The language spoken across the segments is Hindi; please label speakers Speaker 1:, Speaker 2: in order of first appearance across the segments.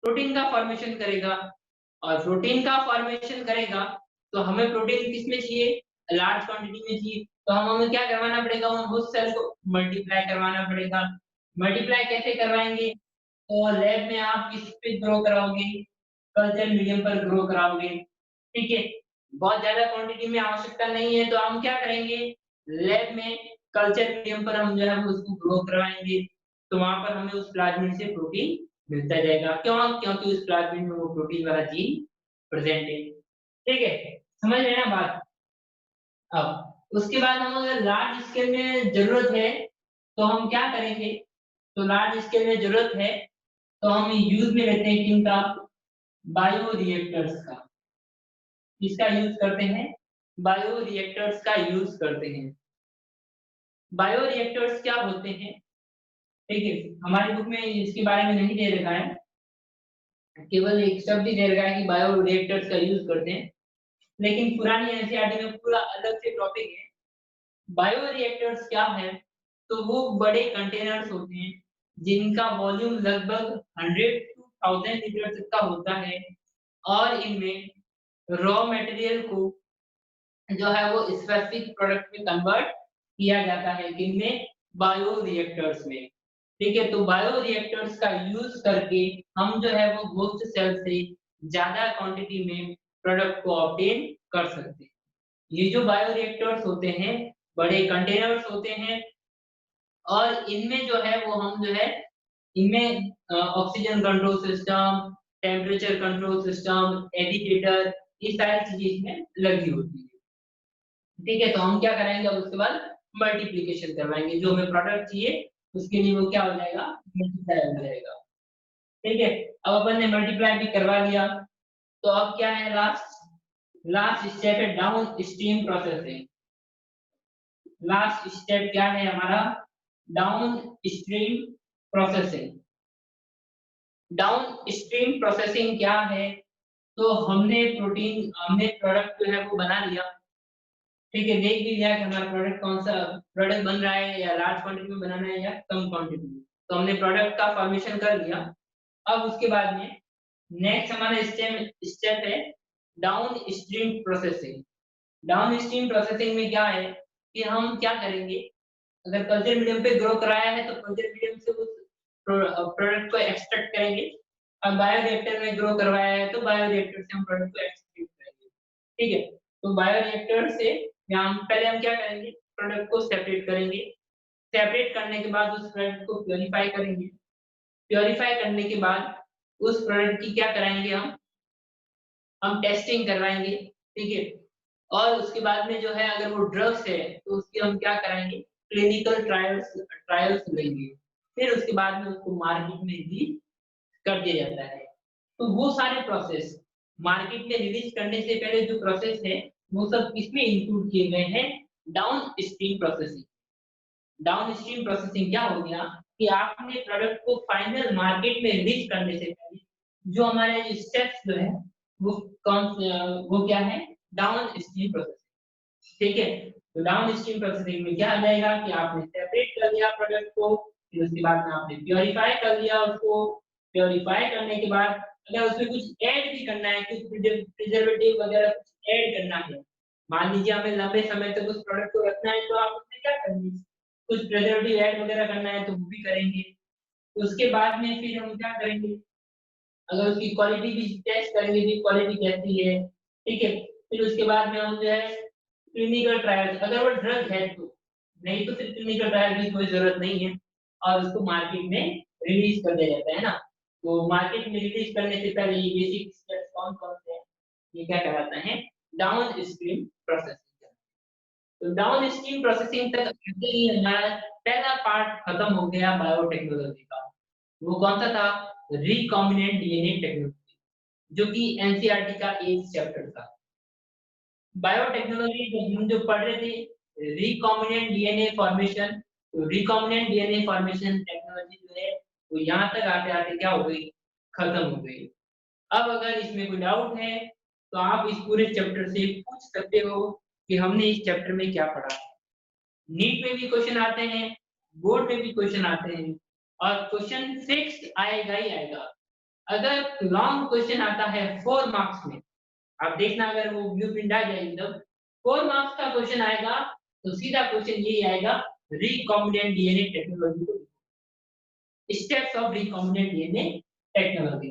Speaker 1: प्रोटीन का फॉर्मेशन करेगा, और प्रोटीन का फॉर्मेशन करेगा तो हमें प्रोटीन किसमें चाहिए? लार्ज क्वांटिटी में चाहिए। तो हमें क्या करवाना पड़ेगा? उस सेल को मल्टीप्लाई करवाना पड़ेगा। मल्टीप्लाई कैसे करवाएंगे? तो लैब में आप किस पे ग्रो कराओगे? कल्चर मीडियम पर ग्रो कराओगे, ठीक है। बहुत ज्यादा क्वांटिटी में आवश्यकता नहीं है तो हम क्या करेंगे? लैब में कल्चर मीडियम पर हम जो है वो उसको ग्रो करवाएंगे, तो वहां पर हमें उस प्लाज्मिड से प्रोटीन मिलता जाएगा। क्यों? क्योंकि उस प्लाज्मिड में वो प्रोटीन वाला जीन प्रेजेंट है, ठीक है। समझ रहे हैं ना बात? अब उसके बाद हम अगर लार्ज स्केल में जरूरत है तो हम क्या करेंगे? तो लार्ज स्केल में जरूरत है तो हम यूज में लेते हैं किनका? बायो रिएक्टर्स का। किसका यूज करते हैं? बायो रिएक्टर्स का यूज करते हैं। बायो रिएक्टर्स क्या होते हैं? ठीक है, हमारी बुक में इसके बारे में नहीं दे रखा है, केवल एक शब्द ही दे रखा है कि बायो रिएक्टर्स का यूज करते हैं, लेकिन पुरानी एनसीईआरटी में पूरा अलग से टॉपिक है। बायो रिएक्टर्स क्या है? तो वो बड़े कंटेनर्स होते हैं जिनका वॉल्यूम लगभग 100 टू 1000 लीटर तक का होता है, और इनमें रॉ मटेरियल को जो है वो स्पेसिफिक प्रोडक्ट में कन्वर्ट किया जाता है, किनमें? बायो रिएक्टर्स में, ठीक है। तो बायो रिएक्टर्स का यूज करके हम जो है वो होस्ट सेल से ज्यादा क्वांटिटी में प्रोडक्ट को ऑब्टेन कर सकते हैं। ये जो बायो रिएक्टर्स होते हैं बड़े कंटेनर्स होते हैं, और इनमें जो है वो हम जो है इनमें oxygen control system, temperature control system, agitator, ये सारी चीजें इसमें लगी होती है, ठीक है। तो हम क्या कराएंगे अब उसके बाद? मल्टीप्लिकेशन करवाएंगे, जो हमें प्रोडक्ट चाहिए उसके लिए वो क्या हो जाएगा? मल्टीप्लाई हो जाएगा, ठीक है। अब अपन ने मल्टीप्लाई भी करवा लिया, तो अब क्या है? लास्ट लास्ट स्टेप है down stream processing. Last step क्या है हमारा? Down stream processing. Down stream processing क्या है? तो हमने प्रोडक्ट जो है वो बना लिया, ठीक है, देख भी लिया कि हमारा प्रोडक्ट कौन सा प्रोडक्ट बन रहा है, या लार्ज क्वांटिटी में बनाना है या कम क्वांटिटी में। तो हमने प्रोडक्ट का फॉर्मेशन कर लिया। अब उसके बाद में नेक्स्ट हमारा स्टेप है down stream processing. Down stream processing में क्या है कि हम क्या करेंगे? अगर कल्चर मीडियम पे ग्रो कराया है तो कल्चर मीडियम से उस प्रोडक्ट को एक्सट्रैक्ट करेंगे, और बायोरिएक्टर में ग्रो करवाया है तो बायोरिएक्टर से हम प्रोडक्ट को एक्सट्रैक्ट करेंगे, ठीक है। तो बायोरिएक्टर से हम पहले हम क्या करेंगे? प्रोडक्ट को सेपरेट करेंगे। सेपरेट करने के बाद उस प्रोडक्ट को प्योरीफाई करेंगे। प्योरीफाई करने के बाद उस प्रोडक्ट की क्या कराएंगे? हम टेस्टिंग करवाएंगे, ठीक है। और उसके बाद में जो है अगर वो ड्रग्स है तो उसकी हम क्या कराएंगे? क्लिनिकल ट्रायल्स ट्रायल्स लेंगे। फिर उसके बाद में उसको मार्केट में रिलीज कर दिया जाता है। तो वो सारे प्रोसेस मार्केट में रिलीज करने से पहले जो प्रोसेस है वो सब किसमें इंक्लूड किए गए हैं? Down stream processing. Down stream processing क्या हो गया कि आपने प्रोडक्ट को फाइनल मार्केट में रिलीज करने से पहले जो हमारे स्टेप्स जो है वो वो क्या है? डाउन स्ट्रीम प्रोसेसिंग, ठीक है। तो डाउन स्ट्रीम प्रोसेसिंग में क्या आ जाएगा कि आपने सेपरेट कर लिया प्रोडक्ट को, फिर उसके बाद में आपने प्योरीफाई कर लिया उसको। प्योरीफाई करने के बाद अगर उसमें कुछ ऐड भी करना है, कुछ प्रिजर्वेटिव वगैरह कुछ ऐड करना है, मान लीजिए हमें लंबे समय तक उस प्रोडक्ट को रखना है तो आप उसमें क्या करेंगे? कुछ प्रिजर्वेटिव ऐड वगैरह करना है तो वो भी करेंगे। उसके बाद में फिर हम क्या करेंगे? अगर उसकी क्वालिटी भी टेस्ट करेंगे कि क्वालिटी कैसी है, ठीक है। फिर उसके बाद में हम जो है क्लिनिकल ट्रायल्स, अगर वो ड्रग है तो, नहीं तो फिर क्लिनिकल ट्रायल की कोई जरूरत नहीं है, और उसको मार्केट में रिलीज कर दिया जाता है ना। तो मार्केट में रिलीज करने से पहले ये बेसिक स्टेप्स कौन कौन से हैं? ये क्या कहलाता है? Down stream processing. तो डाउन स्ट्रीम प्रोसेसिंग तक आते ही हमारा पहला पार्ट खत्म हो गया बायोटेक्नोलॉजी का। वो कौन सा था? रिकॉम्बिनेंट डीएनए टेक्नोलॉजी, जो कि एनसीईआरटी का एक चैप्टर था। बायोटेक्नोलॉजी हम जो पढ़ रहे थे रिकॉम्बिनेंट डीएनए फॉर्मेशन, तो रिकॉम्बिनेंट डीएनए फॉर्मेशन टेक्नोलॉजी जो है वो यहाँ तक आते आते क्या हो गई? खत्म हो गई। अब अगर इसमें कोई डाउट है तो आप इस पूरे चैप्टर से पूछ सकते हो कि हमने इस चैप्टर में क्या पढ़ा। नीट में भी क्वेश्चन आते हैं, बोर्ड में भी क्वेश्चन आते हैं, और क्वेश्चन फिक्स आएगा ही आएगा। अगर लॉन्ग क्वेश्चन आता है 4 मार्क्स में, आप देखना अगर वो ब्लूप्रिंट आ जाएगी तब 4 मार्क्स का क्वेश्चन आएगा तो सीधा क्वेश्चन यही आएगा, रिकॉम्बिनेंट डीएनए टेक्नोलॉजी को, steps of recombinant DNA technology,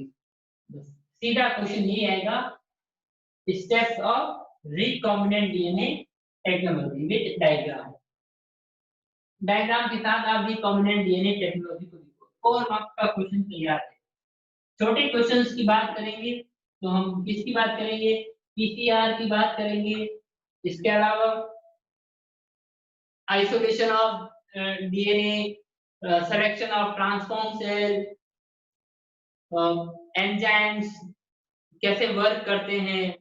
Speaker 1: सीधा क्वेश्चन यही आएगा, steps of recombinant DNA technology with diagram. Diagram के साथ आप रिकॉम्बिनेंट डीएनए टेक्नोलॉजी को लिखो, 4 मार्क्स का क्वेश्चन तैयार है। छोटे क्वेश्चंस की बात करेंगे तो हम किसकी बात करेंगे, पीसीआर की बात करेंगे, इसके अलावा isolation of DNA, selection of transform cell, enzymes कैसे वर्क करते हैं,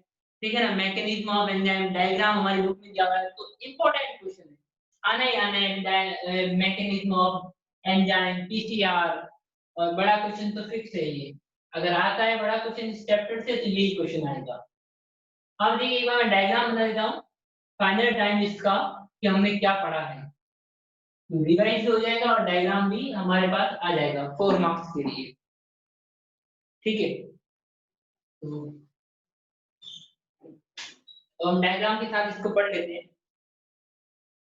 Speaker 1: ठीक है ना, मैकेनिज्म ऑफ एंजाइम डायग्राम हमारी बुक में दिया हुआ है, तो इंपॉर्टेंट क्वेश्चन है, आना ही आना है, मैकेनिज्म ऑफ एंजाइम, पीसीआर, और बड़ा क्वेश्चन तो फिक्स है ये, अगर आता है बड़ा क्वेश्चन इस चैप्टर से तो यही क्वेश्चन आएगा। अब देखिए एक बार मैं डायग्राम बना देता हूँ फाइनल टाइम इसका कि हमने क्या पढ़ा है, रिवाइज हो जाएगा और डायग्राम भी हमारे पास आ जाएगा 4 मार्क्स के लिए, ठीक है। तो हम डायग्राम के साथ इसको पढ़ लेते हैं।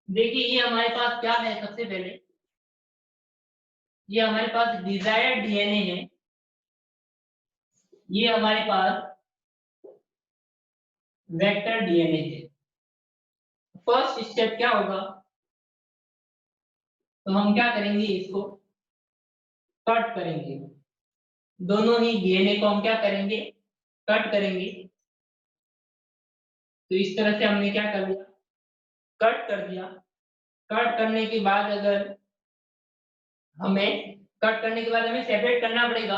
Speaker 1: देखिए ये हमारे पास क्या है, सबसे पहले ये हमारे पास डिजायर्ड डीएनए है, ये हमारे पास वेक्टर डीएनए है। फर्स्ट स्टेप क्या होगा, तो हम क्या करेंगे, इसको कट करेंगे, दोनों ही डीएनए को हम क्या करेंगे, कट करेंगे। तो इस तरह से हमने क्या कर दिया, कट कर दिया। कट करने के बाद अगर हमें कट करने के बाद हमें सेपरेट करना पड़ेगा,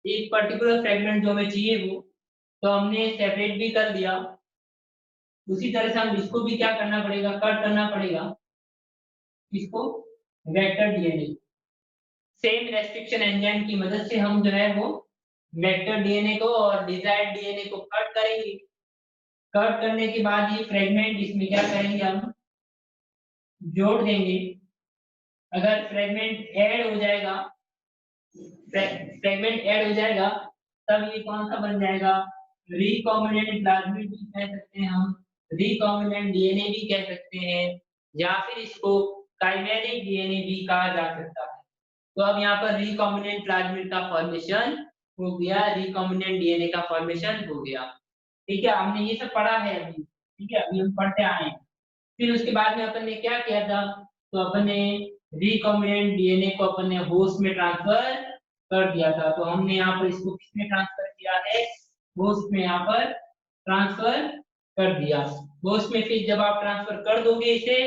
Speaker 1: एक पर्टिकुलर फ्रेगमेंट जो हमें चाहिए वो, तो हमने सेपरेट भी कर दिया। उसी तरह से हम इसको भी क्या करना पड़ेगा, कट करना पड़ेगा, इसको vector DNA, same restriction enzyme की मदद से हम जो है वो वेक्टर डीएनए को और डिजायर्ड डीएनए को कट करेंगे। कट करने के बाद ये फ्रेगमेंट इसमें क्या करेंगे, हम जोड़ देंगे। अगर फ्रेगमेंट ऐड हो जाएगा, फ्रेगमेंट ऐड हो जाएगा तब ये कौन सा बन जाएगा, रिकॉम्बिनेंट प्लाज्मिड भी कह सकते हैं हम, रिकॉम्बिनेंट डीएनए भी कह सकते हैं, या फिर इसको काइमेरिक डीएनए भी कहा जा सकता है। तो अब यहाँ पर रिकॉम्बिनेंट प्लाज्मिड का फॉर्मेशन हो गया, रिकॉम्बिनेंट डीएनए का फॉर्मेशन हो गया, ठीक है। हमने ये सब पढ़ा है अभी, ठीक है, अभी हम पढ़ते आए हैं। फिर उसके बाद में अपन ने क्या किया था, तो अपन ने रिकॉम्बिनेंट डीएनए को अपन ने होस्ट में ट्रांसफर कर दिया था। तो हमने यहाँ पर इसको किसमें ट्रांसफर किया है, होस्ट में यहाँ पर ट्रांसफर कर दिया। होस्ट में फिर जब आप ट्रांसफर कर दोगे इसे,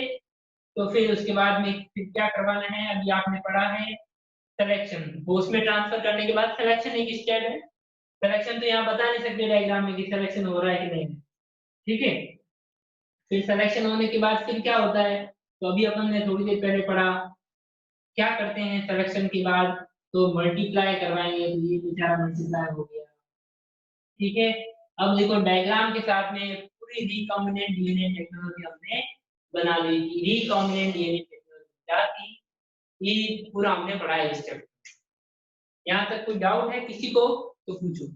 Speaker 1: तो फिर उसके बाद में फिर क्या करवाना है, अभी आपने पढ़ा है सिलेक्शन। होस्ट में ट्रांसफर करने के बाद सिलेक्शन एक स्टेप है, सिलेक्शन तो यहाँ बता नहीं सकते डायग्राम में कि सिलेक्शन हो रहा है कि नहीं, ठीक है। फिर सिलेक्शन होने के बाद फिर क्या होता है, तो अभी अपन ने थोड़ी देर पहले पढ़ा, क्या करते हैं सिलेक्शन के बाद, तो मल्टीप्लाई करवाएंगे, तो ये बेचारा मल्टीप्लाई हो गया, ठीक है। अब देखो डायग्राम के साथ में पूरी रिकॉम्बिनेंट डीएनए टेक्नोलॉजी हमने बना ली थी। रिकॉम्बिनेंट डीएनए टेक्नोलॉजी क्या थी, ये पूरा हमने पढ़ा है इस चैप्टर। यहाँ तक कोई डाउट है किसी को तो पूछो।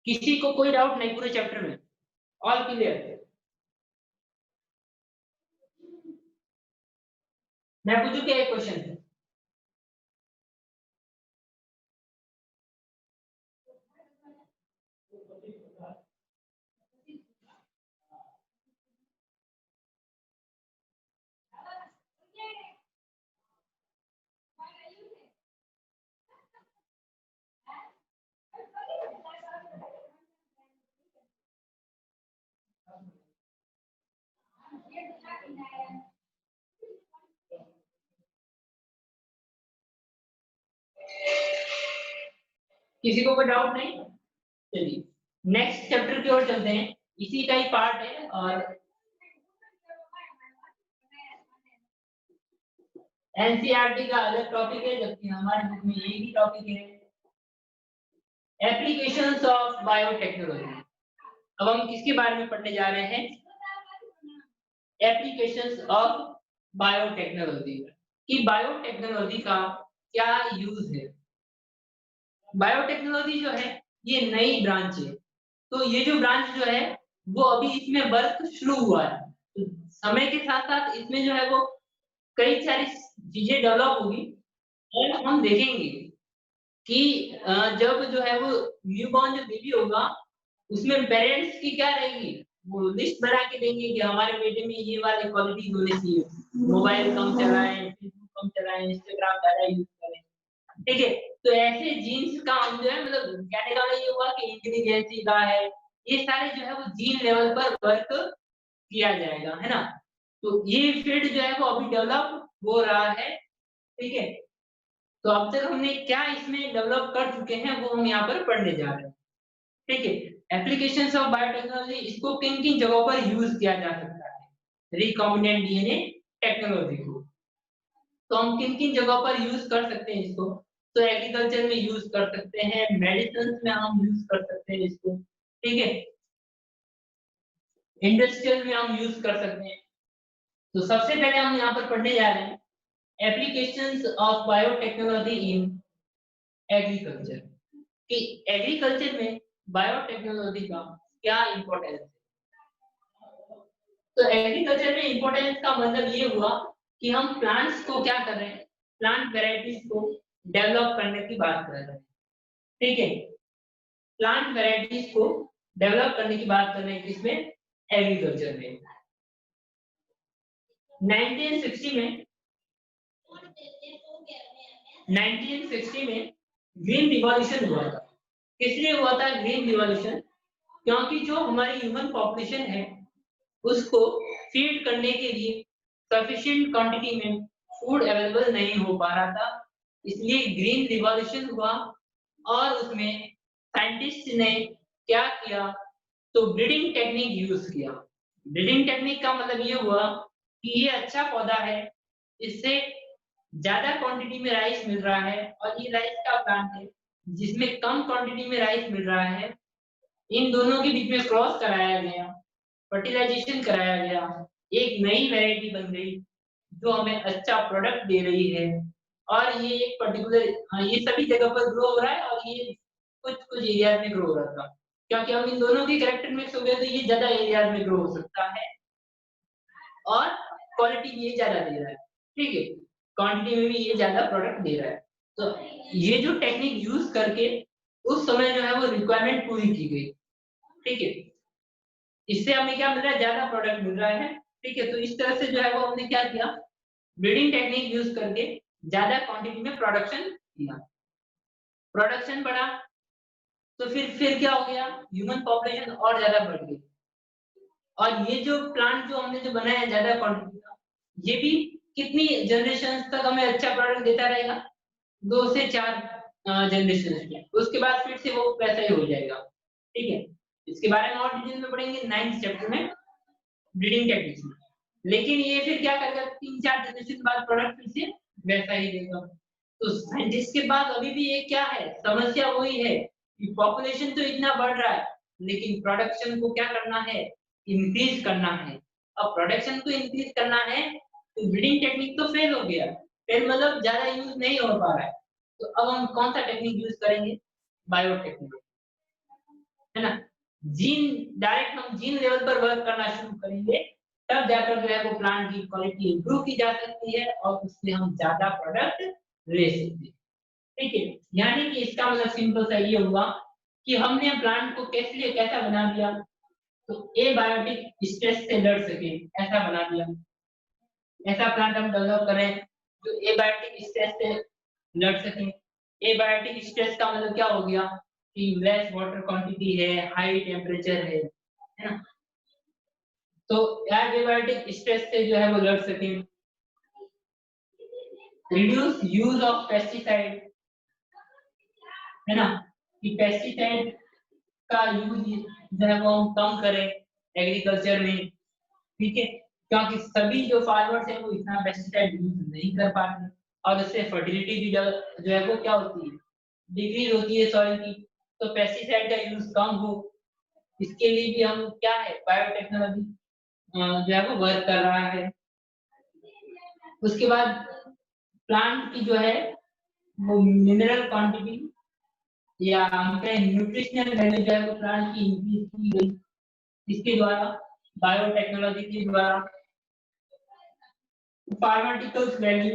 Speaker 1: किसी को कोई डाउट नहीं पूरे चैप्टर में, ऑल क्लियर। मैं पूछूं क्या एक क्वेश्चन, किसी को कोई डाउट नहीं, चलिए नेक्स्ट चैप्टर की ओर चलते हैं, इसी का ही पार्ट है। और एनसीईआरटी का अलग टॉपिक है, जबकि हमारे बुक में ये भी टॉपिक है। Applications of biotechnology. अब हम किसके बारे में पढ़ने जा रहे हैं? एप्लीकेशंस ऑफ बायोटेक्नोलॉजी, कि बायोटेक्नोलॉजी का क्या यूज है। बायोटेक्नोलॉजी जो है ये नई ब्रांच है, तो ये जो ब्रांच जो है वो अभी इसमें वर्क शुरू हुआ है। तो समय के साथ साथ इसमें जो है वो कई सारी चीजें डेवलप होगी और हम देखेंगे कि जब जो है वो न्यूबॉर्न जो बेबी होगा उसमें पेरेंट्स की क्या रहेगी, वो लिस्ट बना के देंगे कि हमारे बेटे में ये वाली क्वालिटी होनी चाहिए, मोबाइल कम चलाएं, फेसबुक कम चलाएं, इंस्टाग्राम ज्यादा यूज करें, ठीक है। तो ऐसे जीन्स का हम जो है मतलब कहने का ये हुआ कि इंटेलिजेंसी का है, ये सारे जो है वो जीन लेवल पर वर्क किया जाएगा, है ना। तो ये फील्ड जो है वो अभी डेवलप हो रहा है, ठीक है। तो अब तक हमने क्या इसमें डेवलप कर चुके हैं वो हम यहाँ पर पढ़ने जा रहे हैं, ठीक है। एप्लीकेशंस ऑफ बायोटेक्नोलॉजी, इसको किन किन जगहों पर यूज किया जा सकता है रिकॉम्बिनेंट डीएनए टेक्नोलॉजी को। तो हम किन किन जगहों पर यूज कर सकते हैं इसको, तो एग्रीकल्चर में यूज कर सकते हैं, मेडिसिन में हम यूज कर सकते हैं इसको, ठीक है, इंडस्ट्रियल में हम यूज कर सकते हैं। तो सबसे पहले हम यहाँ पर पढ़ने जा रहे हैं applications of biotechnology in agriculture, कि एग्रीकल्चर में बायोटेक्नोलॉजी का क्या इंपॉर्टेंस है। तो एग्रीकल्चर में इंपॉर्टेंस का मतलब ये हुआ कि हम प्लांट्स को क्या कर रहे हैं, प्लांट वेराइटीज को डेवलप करने की बात कर रहे हैं, ठीक है। प्लांट वेराइटीज को डेवलप करने की बात कर रहे हैं किसमें, एग्रीकल्चर में। 1960 में 1960 में ग्रीन रिवॉल्यूशन हुआ था। किस लिए हुआ था ग्रीन रिवॉल्यूशन? क्योंकि जो हमारी ह्यूमन पॉपुलेशन है उसको फीड करने के लिए सफिशिएंट क्वांटिटी में फूड अवेलेबल नहीं हो पा रहा था, इसलिए ग्रीन रिवॉल्यूशन हुआ। और उसमें साइंटिस्ट ने क्या किया, तो ब्रीडिंग टेक्निक यूज किया। ब्रीडिंग टेक्निक का मतलब ये हुआ कि ये अच्छा पौधा है, इससे ज्यादा क्वांटिटी में राइस मिल रहा है, और ये राइस का प्लांट है जिसमें कम क्वांटिटी में राइस मिल रहा है। इन दोनों के बीच में क्रॉस कराया गया, फर्टिलाइजेशन कराया गया, एक नई वैरायटी बन गई जो हमें अच्छा प्रोडक्ट दे रही है। और ये एक पर्टिकुलर, ये सभी जगह पर ग्रो हो रहा है, और ये कुछ कुछ एरिया में ग्रो हो रहा था, क्योंकि हम इन दोनों की कैरेक्टर मिक्स हो गए तो ये ज्यादा एरिया में ग्रो हो सकता है और क्वालिटी भी ये ज्यादा दे रहा है, ठीक है, क्वांटिटी में भी ये ज्यादा प्रोडक्ट दे रहा है। तो ये जो टेक्निक यूज करके उस समय जो है वो रिक्वायरमेंट पूरी की गई, ठीक है। इससे हमें क्या मिल रहा है, ज्यादा प्रोडक्ट मिल रहा है, ठीक है। तो इस तरह से जो है वो हमने क्या किया, ब्रीडिंग टेक्निक यूज करके ज्यादा क्वांटिटी में प्रोडक्शन किया, प्रोडक्शन बढ़ा, तो फिर क्या हो गया, ह्यूमन पॉपुलेशन और ज्यादा बढ़ गई। और ये जो प्लांट जो हमने जो बनाया है ज्यादा क्वांटिटी का, ये भी कितनी जनरेशन तक हमें अच्छा प्रोडक्ट देता रहेगा, 2 से 4 जनरेशन में, उसके बाद फिर से वो वैसा ही हो जाएगा, ठीक है। इसके बारे में और डिटेल में पढ़ेंगे 9th चैप्टर में, ब्रीडिंग टेक्निक्स में। लेकिन ये फिर क्या करेगा, 3-4 जनरेशन बाद प्रोडक्ट फिर से वैसा ही देगा। तो साइंटिस्ट के पास अभी भी ये क्या है, समस्या वही है कि पॉपुलेशन तो इतना बढ़ रहा है लेकिन प्रोडक्शन को क्या करना है, इंक्रीज करना है। अब प्रोडक्शन को इंक्रीज करना है तो ब्रीडिंग टेक्निक तो फेल हो गया, फेल मतलब ज्यादा यूज नहीं हो पा रहा है। तो अब हम कौन सा टेक्निक यूज करेंगे, बायोटेक्निक, है ना। जीन डायरेक्ट हम जीन लेवल पर वर्क करना शुरू करेंगे, तब जाकर जो है वो प्लांट की क्वालिटी इंप्रूव की जा सकती है और उससे हम ज्यादा प्रोडक्ट ले सकते हैं, ठीक है। यानी कि इसका मतलब सिंपल सा ये हुआ कि हमने प्लांट को कैसा बना दिया, तो एबायोटिक स्ट्रेस से लड़ सके, ऐसा बना दिया। ऐसा प्लांट हम डेवलप करें जो एबायोटिक स्ट्रेस से लड़ सके। एबायोटिक स्ट्रेस का मतलब क्या हो गया कि लेस वाटर क्वांटिटी है, हाई टेम्परेचर है ना। तो एबायोटिक स्ट्रेस से जो है वो लड़ सके। रिड्यूस यूज ऑफ पेस्टिसाइड, है ना, कि पेस्टिसाइड का यूज जो है वो हम कम करें एग्रीकल्चर में, ठीक है। क्योंकि सभी जो फार्मर्स हैं वो इतना पेस्टिसाइड यूज नहीं कर पाते और उससे फर्टिलिटी भी जो है वो क्या होती है, डिक्रीज होती है सॉइल की। तो पेस्टिसाइड का यूज कम हो, इसके लिए भी हम क्या है बायोटेक्नोलॉजी जो है वो वर्क कर रहा है। उसके बाद प्लांट की जो है वो मिनरल क्वांटिटी या हमने न्यूट्रिशनल वैल्यू जो है वो प्लांट की इंक्रीज की गई इसके द्वारा, बायोटेक्नोलॉजी के द्वारा। फार्मास्यूटिकल्स वैल्यू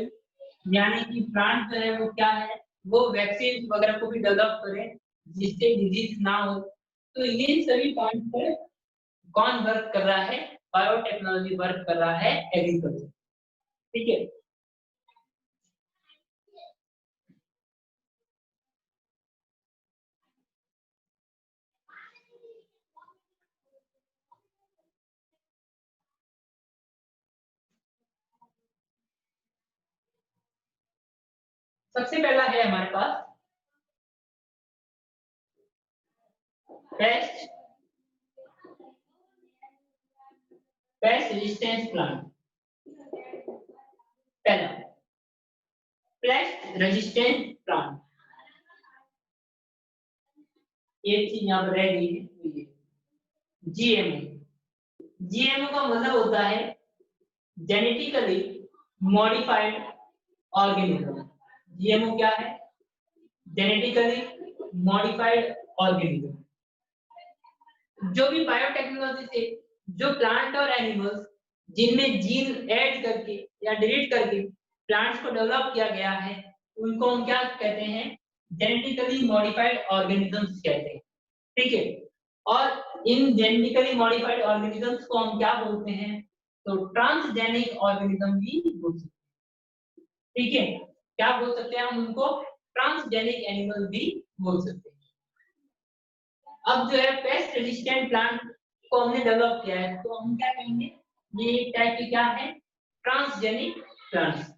Speaker 1: यानी कि प्लांट जो है वो क्या है वो वैक्सीन वगैरह को भी डेवलप करे जिससे डिजीज ना हो। तो ये सभी पॉइंट पर कौन वर्क कर रहा है, बायोटेक्नोलॉजी वर्क कर रहा है एग्रीकल्चर। ठीक है। सबसे पहला है हमारे पास पेस्ट पेस्ट रेजिस्टेंस प्लांट। पहला पेस्ट रेजिस्टेंस प्लांट, एक चीज यहाँ पर रह गई है जीएमओ। जीएमओ का मतलब होता है जेनेटिकली मॉडिफाइड ऑर्गेनिज्म। जीएमओ क्या है, जेनेटिकली मॉडिफाइड ऑर्गेनिज्म। जो भी बायोटेक्नोलॉजी से जो प्लांट और एनिमल्स जिनमें जीन ऐड करके या डिलीट करके प्लांट्स को डेवलप किया गया है उनको हम क्या कहते हैं, जेनेटिकली मॉडिफाइड ऑर्गेनिजम्स कहते हैं। ठीक है। और इन जेनेटिकली मॉडिफाइड ऑर्गेनिजम्स को हम क्या बोलते हैं, तो ट्रांसजेनिक ऑर्गेनिज्म भी बोल सकते हैं। ठीक है, क्या बोल सकते हैं हम उनको, ट्रांसजेनिक एनिमल भी बोल सकते हैं। अब जो है पेस्ट रेजिस्टेंट प्लांट को हमने डेवलप किया है तो हम क्या कहेंगे, ये एक टाइप की क्या है, ट्रांसजेनिक प्लांट्स।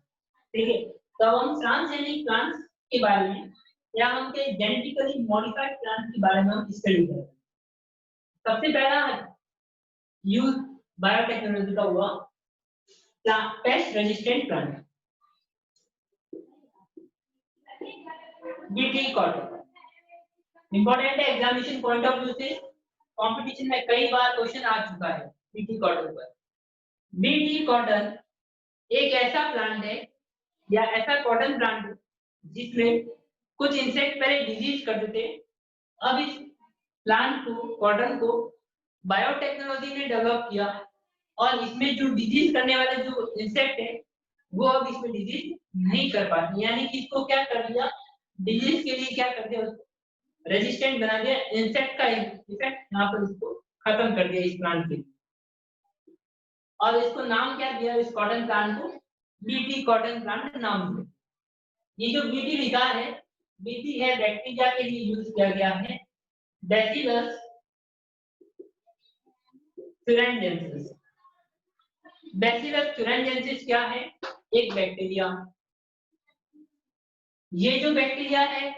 Speaker 1: ठीक है, तो अब हम ट्रांसजेनिक प्लांट्स के बारे में या हम के जेनेटिकली मॉडिफाइड प्लांट्स के बारे में हम स्टडी करेंगे। सबसे पहला यूज बायोटेक्नोलॉजी का हुआ pest resistant plant, BT cotton. Important है एग्जामिनेशन पॉइंट ऑफ व्यू से, कंपटीशन में कई बार क्वेश्चन आ चुका है बीटी कॉटन पर। बीटी कॉटन एक ऐसा प्लांट है या ऐसा कॉटन प्लांट है जिसमें कुछ इंसेक्ट पहले डिजीज करते थे। अब इस प्लांट को, कॉटन को बायोटेक्नोलॉजी ने डेवलप किया और इसमें जो डिजीज करने वाले जो इंसेक्ट है वो अब इसमें डिजीज नहीं कर पाते, यानी कि इसको क्या कर दिया, डिजीज के लिए क्या कर दिया, उसको रेजिस्टेंट बना दिया, इंसेक्ट का इफेक्ट यहाँ पर इसको खत्म कर दिया इस प्लांट के। और इसको नाम क्या दिया, इस कॉटन प्लांट को बीटी कॉटन प्लांट नाम दिया। ये जो बीटी लिखा है, बीटी है बैक्टीरिया के लिए यूज किया गया है, बैसिलस thuringiensis। बैसिलस thuringiensis क्या है, एक बैक्टीरिया। ये जो बैक्टीरिया है,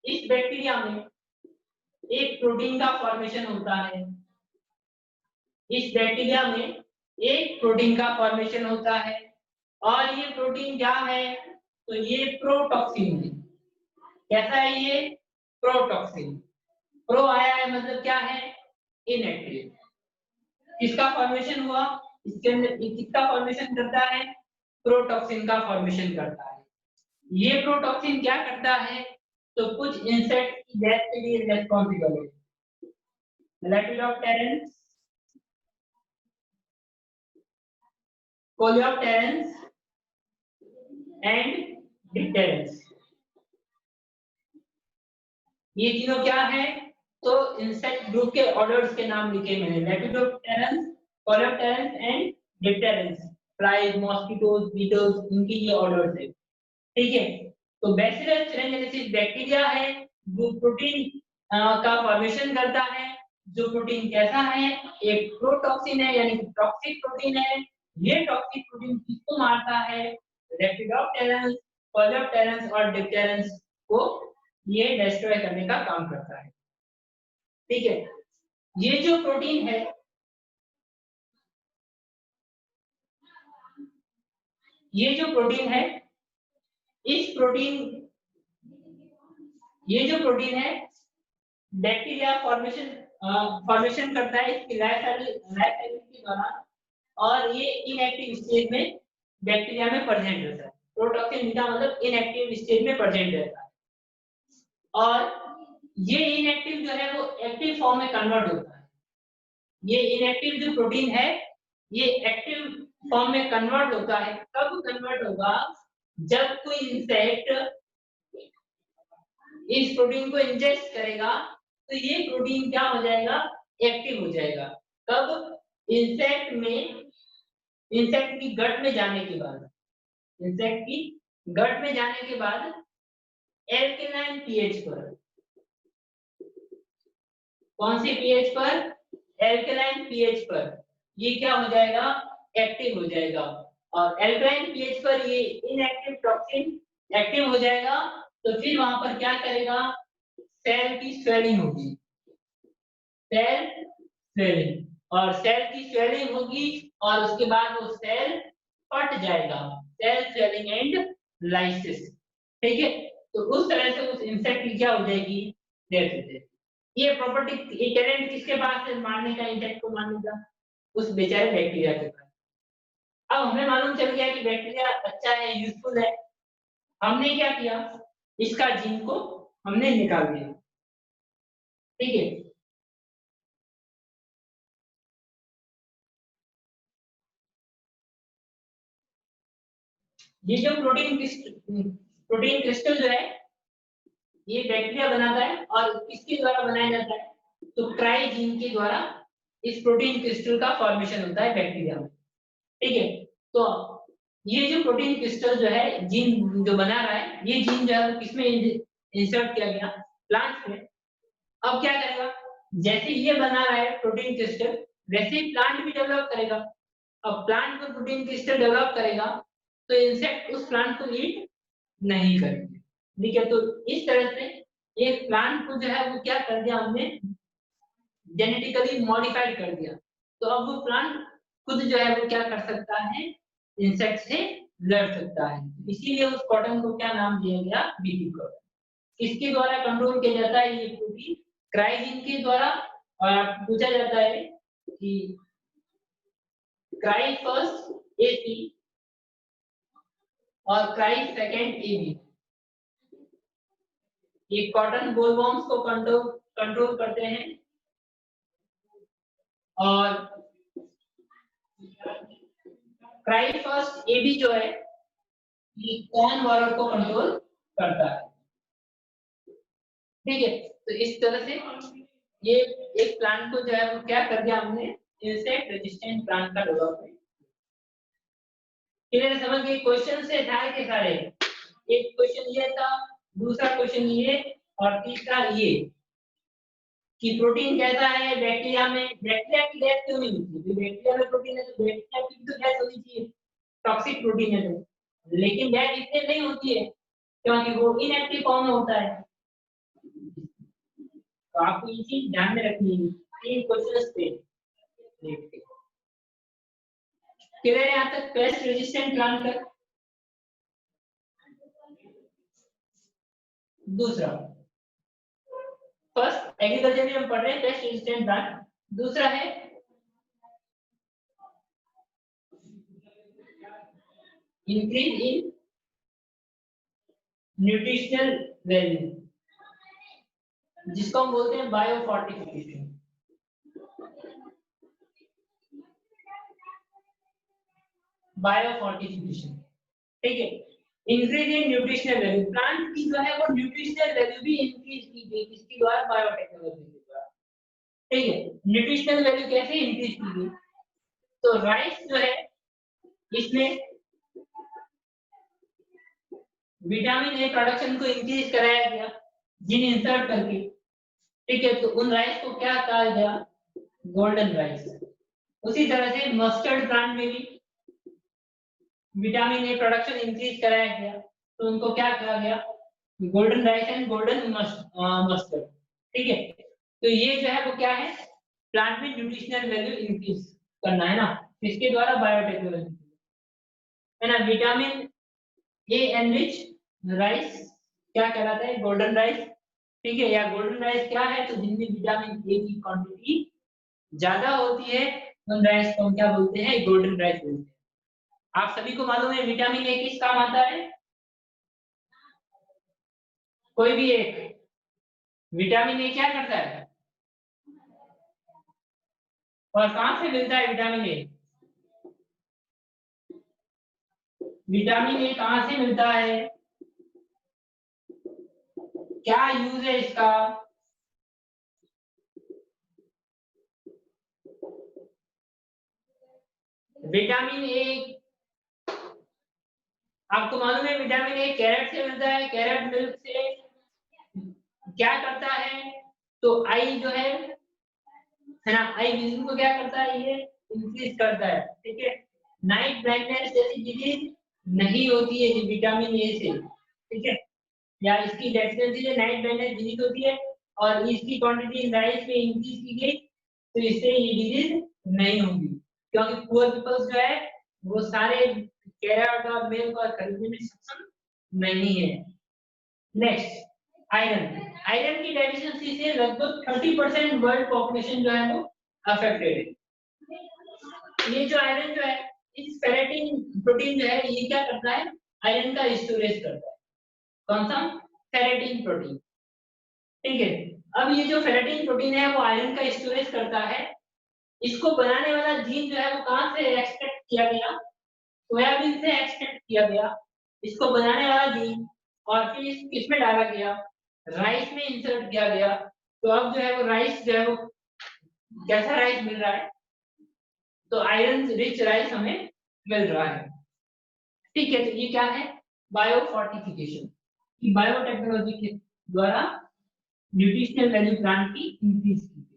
Speaker 1: इस बैक्टीरिया में एक प्रोटीन का फॉर्मेशन होता है। इस बैक्टीरिया में एक प्रोटीन का फॉर्मेशन होता है और ये प्रोटीन क्या है, तो ये प्रोटॉक्सिन है। कैसा है ये, प्रोटॉक्सिन। प्रो आया है मतलब क्या है, इनएक्टिव। किसका फॉर्मेशन हुआ, इसके अंदर किसका फॉर्मेशन करता है, प्रोटॉक्सिन का फॉर्मेशन करता है। ये प्रोटॉक्सिन क्या करता है, तो कुछ इंसेक्ट की डेथ के लिए रेस्पॉन्सिबल है। लेपिडोप्टेरन्स, कोलियोप्टेरन्स एंड डिप्टेरन्स, ये तीनों क्या है, तो इंसेक्ट ग्रुप के ऑर्डर्स के नाम लिखे मैंने, लेपिडोप्टेरन्स, कोलियोप्टेरन्स एंड डिप्टेरन्स। फ्लाइज, मॉस्किटोज, बीटल्स, इनके ये ऑर्डर्स है। ठीक है, तो बैसिलस thuringiensis बैक्टीरिया है जो प्रोटीन का फॉर्मेशन करता है। जो प्रोटीन कैसा है, एक प्रोटॉक्सिन है यानी कि टॉक्सिक प्रोटीन है। ये टॉक्सिक प्रोटीन किसको मारता है, लेपिडोप्टेरन्स, कोलियोप्टेरन्स और डिप्टेरन्स को ये डिस्ट्रॉय करने का काम करता है। ठीक है, ये जो प्रोटीन है, ये जो प्रोटीन है, इस प्रोटीन ये जो प्रोटीन है बैक्टीरिया फॉर्मेशन करता है इसकी लाइफ साइकिल के दौरान, और ये इनएक्टिव स्टेज में बैक्टीरिया में प्रेजेंट रहता है। प्रोटॉक्सिन मीटा मतलब इनएक्टिव स्टेज में प्रेजेंट रहता है, और ये इनएक्टिव जो है वो एक्टिव फॉर्म में कन्वर्ट होता है। ये इनएक्टिव जो प्रोटीन है ये एक्टिव फॉर्म में कन्वर्ट होता है। कब कन्वर्ट होगा? जब कोई इंसेक्ट इस प्रोटीन को इंजेस्ट करेगा तो ये प्रोटीन क्या हो जाएगा? एक्टिव हो जाएगा। कब? इंसेक्ट की गट में जाने के बाद, इंसेक्ट की गट में जाने के बाद एल्केलाइन पीएच पर, कौन सी पीएच पर? एल्केलाइन पीएच पर ये क्या हो जाएगा? एक्टिव हो जाएगा। और एल्केलाइन पीएच पर ये इनएक्टिव टॉक्सिन एक्टिव हो जाएगा, तो फिर वहां पर क्या करेगा? सेल की स्वेलिंग होगी, सेल स्वेलिंग, और सेल की स्वेलिंग होगी और उसके बाद वो सेल फट जाएगा, सेल स्वेलिंग एंड लाइसिस। ठीक है, तो उस तरह से उस इंसेक्ट की क्या हो जाएगी? डेथ हो जाएगी। ये प्रॉपर्टी, ये टैलेंट किसके पास है मारने का, इंसेक्ट को मारने का? उस बेचारे बैक्टीरिया के पास। अब हमें मालूम चल गया कि बैक्टीरिया अच्छा है, यूजफुल है। हमने क्या किया? इसका जीन को हमने निकाल दिया। ठीक है, ये जो प्रोटीन क्रिस्टल जो है ये बैक्टीरिया बनाता है, और किसके द्वारा बनाया जाता है? तो ट्राइजीन के द्वारा इस प्रोटीन क्रिस्टल का फॉर्मेशन होता है बैक्टीरिया में। ठीक है, तो ये जो प्रोटीन क्रिस्टल जो है, जीन जो बना रहा है, ये जीन जो है वो किसमें इंसर्ट किया गया? प्लांट में। अब क्या करेगा? जैसे ये बना रहा है प्रोटीन क्रिस्टल, वैसे ही प्लांट भी डेवलप करेगा। अब प्लांट को प्रोटीन क्रिस्टल डेवलप करेगा तो इंसेक्ट उस प्लांट को ईट नहीं करेंगे। ठीक है, तो इस तरह से एक प्लांट को जो है वो क्या कर दिया हमने? जेनेटिकली मॉडिफाइड कर दिया। तो अब वो प्लांट खुद जो है वो क्या कर सकता है? इंसेक्ट से लड़ सकता है। इसीलिए उस कॉटन को क्या नाम दिया गया? BT cotton. किसके द्वारा कंट्रोल किया जाता है ये प्रोटीन? क्राइजीन के द्वारा। और आपको पूछा जाता है कि क्राई फर्स्ट एसी और क्राई सेकेंड एबी, ये कॉटन बोलवॉर्म्स को कंट्रोल करते हैं, और क्राई फर्स्ट एबी जो है ये कॉर्न वॉरर को कंट्रोल करता है। ठीक है, तो इस तरह से ये एक प्लांट को जो है वो क्या कर दिया हमने? इंसेक्ट रेजिस्टेंट प्लांट का डेवलपमेंट। क्लियर? समझ गए? क्वेश्चन से सारे के सारे, एक क्वेश्चन ये था, दूसरा क्वेश्चन ये, और तीसरा ये कि प्रोटीन कैसा है बैक्टीरिया में? बैक्टीरिया की डेथ क्यों नहीं होती? बैक्टीरिया में प्रोटीन है तो बैक्टीरिया की तो डेथ होनी चाहिए, टॉक्सिक प्रोटीन है तो, लेकिन डेथ इसलिए नहीं होती है क्योंकि वो इनएक्टिव फॉर्म में होता है। तो आपको ये चीज ध्यान में रखनी है। तीन क्वेश्चंस थे। क्लियर है यहाँ तक? पेस्ट रेजिस्टेंट प्लांट का दूसरा, फर्स्ट एग्रीकल्चर में हम पढ़ रहे हैं पेस्ट रेजिस्टेंट प्लांट, दूसरा है इंक्रीज इन न्यूट्रिशनल वैल्यू, जिसको हम बोलते हैं बायोफोर्टिफिकेशन। बायोफोर्टिफिकेशन, ठीक है। Increase in nutritional value, plant की जो है वो न्यूट्रिशनल वैल्यू भी इंक्रीज की गई किसके द्वारा? बायोटेक्नोलॉजी के द्वारा। ठीक है, न्यूट्रिशनल वैल्यू कैसे इंक्रीज की गई? तो राइस जो है इसमें विटामिन ए प्रोडक्शन को इंक्रीज कराया गया जीन इंसर्ट करके। ठीक है, तो उन राइस को क्या कहा गया? Golden rice. उसी तरह से मस्टर्ड प्लांट में भी विटामिन ए प्रोडक्शन इंक्रीज कराया गया, तो उनको क्या कहा गया? Golden rice and golden mustard. ठीक है, तो ये जो है वो क्या है? प्लांट में न्यूट्रिशनल वैल्यू इंक्रीज करना है ना, इसके द्वारा बायोटेक्नोलॉजी है ना। विटामिन ए एनरिच राइस क्या कहलाता है? Golden rice. ठीक है, या गोल्डन राइस क्या है, तो जिनमें विटामिन ए की क्वांटिटी ज्यादा होती है उन राइस को हम क्या बोलते हैं, गोल्डन राइस बोलते हैं। आप सभी को मालूम है विटामिन ए किस काम आता है, कोई भी एक, विटामिन ए क्या करता है और कहां से मिलता है विटामिन ए, विटामिन ए कहां से मिलता है, क्या यूज है इसका, विटामिन ए आपको मालूम है विटामिन ए कैरेट से मिलता है, कैरेट मिल्क से क्या करता है, तो आई जो है ना, आई विजन को क्या करता है, ये इंक्रीज करता है, ठीक है। नाइट ब्लाइंडनेस जैसी डिजीज नहीं होती है ये विटामिन ए से, ठीक है, या इसकी डेफिशिएंसी से नाइट ब्लाइंडनेस डिजीज होती है और इसकी क्वांटिटी राइस में इंक्रीज की गई तो इससे ये डिजीज नहीं होगी, क्योंकि पुअर पीपल्स जो है वो सारे कैरेट और मिल्क और खरीदने में सक्षम नहीं है। नेक्स्ट आयरन, आयरन की डेफिशिएंसी से लगभग 30% वर्ल्ड पॉपुलेशन जो है वो अफेक्टेड है। ये जो आयरन जो है, इस फेरेटिन प्रोटीन जो है ये क्या करता है, आयरन का स्टोरेज करता है, कौन सा, फेरेटिन प्रोटीन, ठीक है। अब ये जो फेरेटिन प्रोटीन है वो आयरन का स्टोरेज करता है, इसको बनाने वाला जीन जो है वो कहां से एक्सट्रैक्ट किया गया, सोयाबीन से एक्सट्रैक्ट किया गया इसको बनाने वाला जीन, और फिर किसमें डाला गया, राइस में इंसर्ट किया गया, तो अब जो है वो राइस जो है वो कैसा राइस मिल रहा है, तो आयरन रिच राइस हमें मिल रहा है, ठीक है। तो ये क्या है, बायो फोर्टिफिकेशन, बायोटेक्नोलॉजी के द्वारा न्यूट्रिशनल वैल्यू प्लांट की इंक्रीज की गई।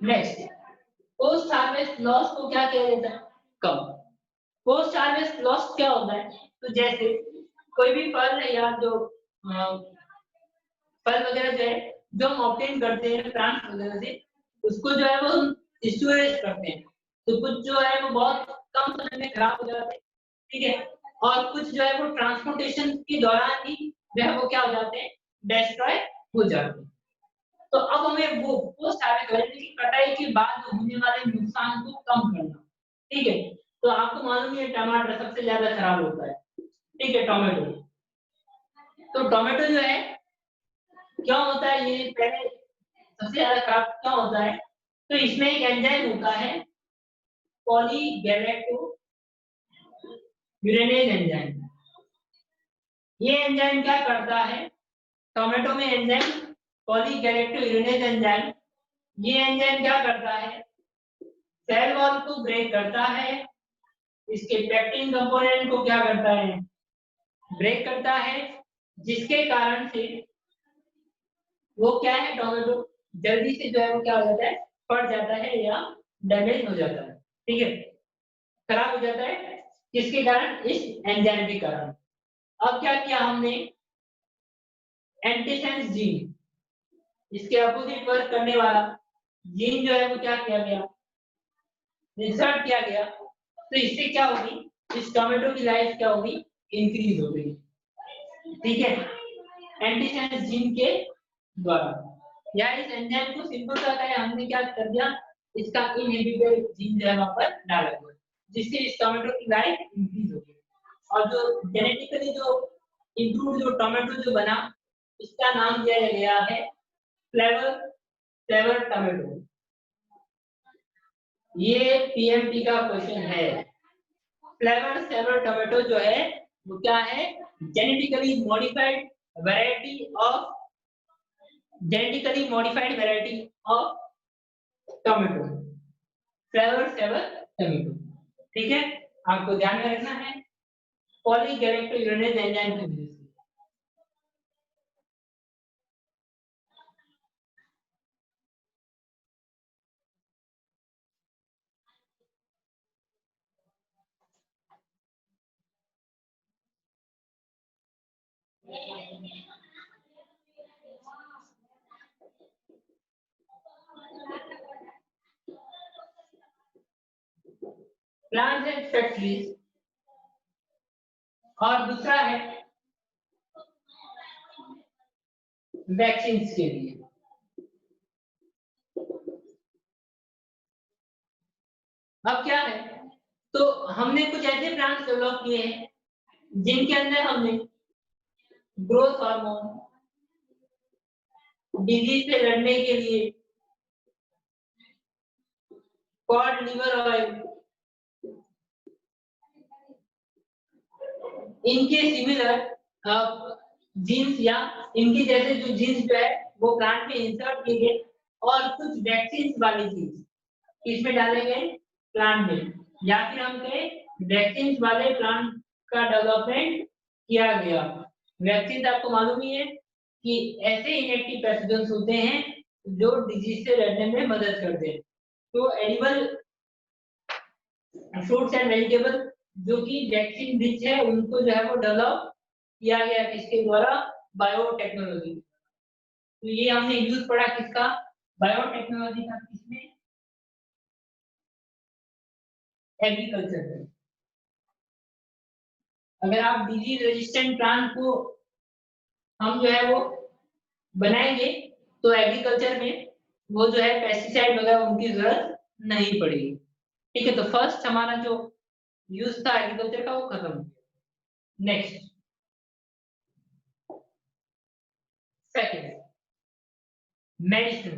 Speaker 1: नेक्स्ट, पोस्ट हार्वेस्ट लॉस को क्या कहा जाता है, कम। पोस्ट हार्वेस्ट लॉस क्या होता है, तो जैसे कोई भी फल है या जो फल वगैरह जो है जो हम ऑब्टेन करते हैं प्लांट वगैरह से, उसको जो है वो हम स्टोरेज करते हैं, तो कुछ जो है वो बहुत कम समय में खराब हो जाते हैं, ठीक है, और कुछ जो है वो ट्रांसपोर्टेशन के दौरान ही जो है वो क्या हो जाते हैं, डिस्ट्रॉय हो जाते हैं। तो अब हमें वो पोस्ट हार्वेस्ट यानी कि कटाई के बाद होने वाले नुकसान को कम करना, ठीक है। तो आपको मालूम है टमाटर सबसे ज्यादा खराब होता है, ठीक है, टोमेटो, तो टोमेटो जो है क्या होता है, ये पहले सबसे ज्यादा खराब क्या होता है, तो इसमें एक एंजाइम होता है पॉलीगैलेक्टो यूरेनेज एंजाइम, ये एंजाइम क्या करता है, टोमेटो में एंजाइम पॉलीगैलेक्टो यूरेनेज एंजाइम, ये एंजाइम क्या करता है, सेल वॉल को ब्रेक करता है, इसके पेक्टिन कंपोनेंट को क्या करता है, ब्रेक करता है, जिसके कारण से वो क्या है, टोमेटो जल्दी से जो है वो क्या हो जाता है, फट जाता है या डैमेज हो जाता है, ठीक है, खराब हो जाता है, किसके कारण, इस एंजाइम के कारण। अब क्या किया हमने, एंटीसेंस जीन, इसके अपोजिट वर्क करने वाला जीन जो है वो क्या किया गया, इंसर्ट किया गया, तो इससे क्या होगी, इस टोमेटो की लाइफ क्या होगी, इंक्रीज हो गई, ठीक है, एंटीसेंस जीन के द्वारा, या इस एंजाइम को सिंपल सा है हमने क्या कर दिया, इसका इनहिबिटर जीन जो है वहां पर डाला गया, जिससे इस टोमेटो की लाइफ इंक्रीज हो गई, और जो जेनेटिकली जो इंप्रूव जो टोमेटो जो बना, इसका नाम दिया गया है फ्लेवर फ्लेवर टोमेटो। ये पीएमटी का क्वेश्चन है, फ्लेवर फ्लेवर टोमेटो जो है वो क्या है, genetically modified variety of genetically modified variety of tomato, flavour flavour tomato, ठीक है, आपको ध्यान में रखना है पॉलीगैलेक्टोयूरेनेज एंजाइम की वजह से। प्लांट्स एंड फैक्ट्रीज, और दूसरा है वैक्सीन के लिए। अब क्या है, तो हमने कुछ ऐसे प्लांट्स डेवलप किए हैं जिनके अंदर हमने ग्रोथ हार्मोन, डिजीज से लड़ने के लिए कॉड लिवर ऑयल, इनके सिमिलर जीन्स या इनके जैसे जो जीन्स जो है वो प्लांट में इंसर्ट किए गए, और कुछ वैक्सीन वाली चीज किसमें डाले गए, प्लांट में, या फिर हम कहें वैक्सीन वाले प्लांट का डेवलपमेंट किया गया। वैक्सीन आपको मालूम ही है कि ऐसे इनएक्टिव पैथोजेंस होते हैं जो डिजीज से लड़ने में मदद करते हैं। तो एनिमल फ्रूट्स एंड वेजिटेबल जो कि वैक्सीन रिच है उनको जो है वो डेवलप किया गया किसके द्वारा, बायोटेक्नोलॉजी। तो ये हमने यूज पढ़ा किसका, बायोटेक्नोलॉजी का, किसमें, एग्रीकल्चर में। अगर आप डिजीज रेजिस्टेंट प्लांट को हम जो है वो बनाएंगे तो एग्रीकल्चर में वो जो है पेस्टिसाइड वगैरह उनकी जरूरत नहीं पड़ेगी। ठीक है, तो फर्स्ट हमारा जो यूज था एग्रीकल्चर का वो खत्म हो गया। Next second, medicine.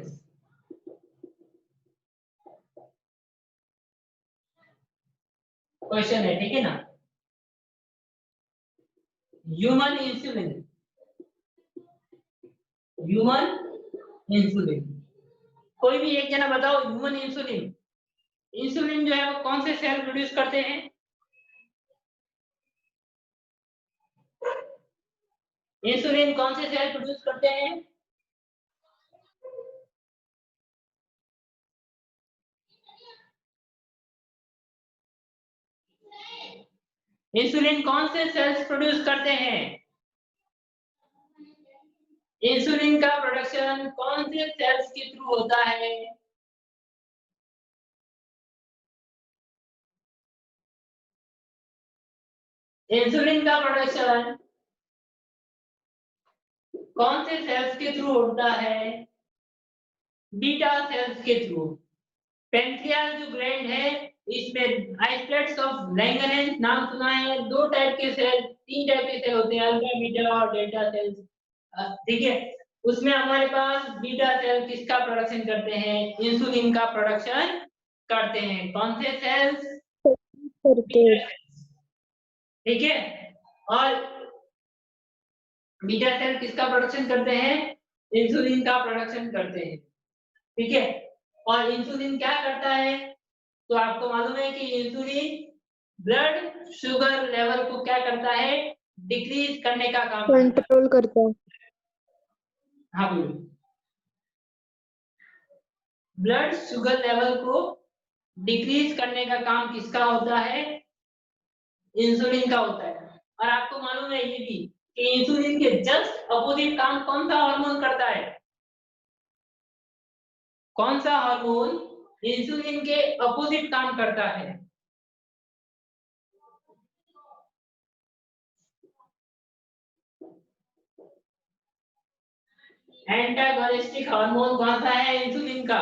Speaker 1: क्वेश्चन है, ठीक है ना, ह्यूमन इंसुलिन, ह्यूमन इंसुलिन, कोई भी एक जना बताओ, ह्यूमन इंसुलिन, इंसुलिन जो है वो कौन से सेल प्रोड्यूस करते हैं, इंसुलिन कौन से सेल प्रोड्यूस करते हैं, इंसुलिन कौन से सेल्स प्रोड्यूस करते हैं, इंसुलिन का प्रोडक्शन कौन से सेल्स के थ्रू होता है, इंसुलिन का प्रोडक्शन कौन से सेल्स के थ्रू होता है, बीटा सेल्स के थ्रू। पेंक्रियास जो ग्लैंड है इसमें आइसोलेट्स ऑफ लैंगरहैंस नाम सुना है, दो टाइप के सेल, तीन टाइप के सेल होते हैं, अल्फा बीटा और डेल्टा सेल्स। ठीक है, उसमें हमारे पास बीटा सेल किसका प्रोडक्शन करते हैं, इंसुलिन का प्रोडक्शन करते हैं। कौन से सेल्स, ठीक है, और बीटा सेल किसका प्रोडक्शन करते हैं, इंसुलिन का प्रोडक्शन करते हैं। ठीक है, और इंसुलिन क्या करता है, तो आपको मालूम है कि इंसुलिन ब्लड शुगर लेवल को क्या करता है, डिक्रीज करने का काम
Speaker 2: कंट्रोल करता है।
Speaker 1: हाँ बोलो, ब्लड शुगर लेवल को डिक्रीज करने का काम किसका होता है, इंसुलिन का होता है। और आपको मालूम है ये भी कि इंसुलिन के जस्ट अपोजिट काम कौन सा हार्मोन करता है, कौन सा हार्मोन इंसुलिन के अपोजिट काम करता है, एंटागोनिस्टिक हार्मोन कौन सा है इंसुलिन का,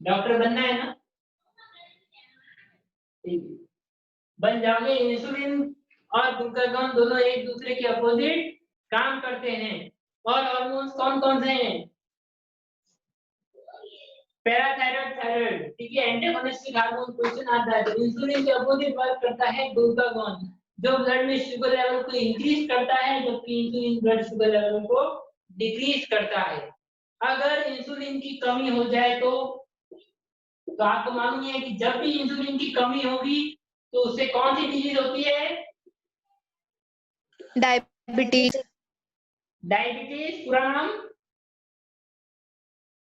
Speaker 1: डॉक्टर बनना है ना, बन जाओगे। इंसुलिन और ग्लूकागॉन दोनों एक दूसरे के अपोजिट काम करते हैं। और हार्मोन्स कौन कौन से हैं, पैराथायराइड, थायराइड, ठीक है, एंटागोनिस्टिक हार्मोन क्वेश्चन आता है, तो इंसुलिन के अपोजिट वर्क करता है ग्लूकागॉन जो ब्लड में शुगर लेवल को इंक्रीज करता है, जबकि इंसुलिन ब्लड शुगर लेवल को डिक्रीज करता है। अगर इंसुलिन की कमी हो जाए तो आपको मालूम है कि जब भी इंसुलिन की कमी होगी तो उससे कौन सी डिजीज होती है,
Speaker 2: डायबिटीज,
Speaker 1: डायबिटीज, पूरा नाम,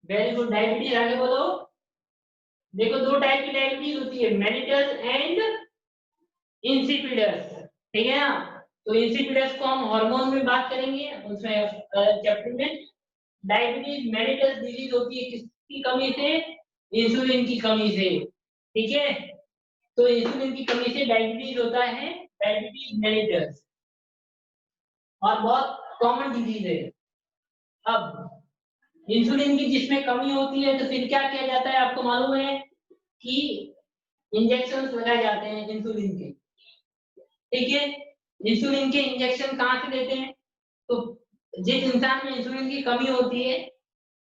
Speaker 1: वेरी गुड, डायबिटीज, आगे बोलो, देखो दो टाइप की डायबिटीज होती है, मेलिटस एंड इंसिपिडस, ठीक है ना। तो इंसिपिडस को हम हार्मोन में बात करेंगे उसमें चैप्टर में। डायबिटीज मेलिटस डिजीज होती है किसकी कमी से, इंसुलिन की कमी से, ठीक है। तो इंसुलिन की कमी से डायबिटीज होता है, डायबिटीज मेलिटस, और बहुत कॉमन डिजीज है। अब इंसुलिन की जिसमें कमी होती है तो फिर क्या किया जाता है, आपको मालूम है कि इंजेक्शन लगाए जाते हैं इंसुलिन के, ठीक है। इंसुलिन के इंजेक्शन कहाँ से लेते हैं, तो जिस इंसान में इंसुलिन की कमी होती है,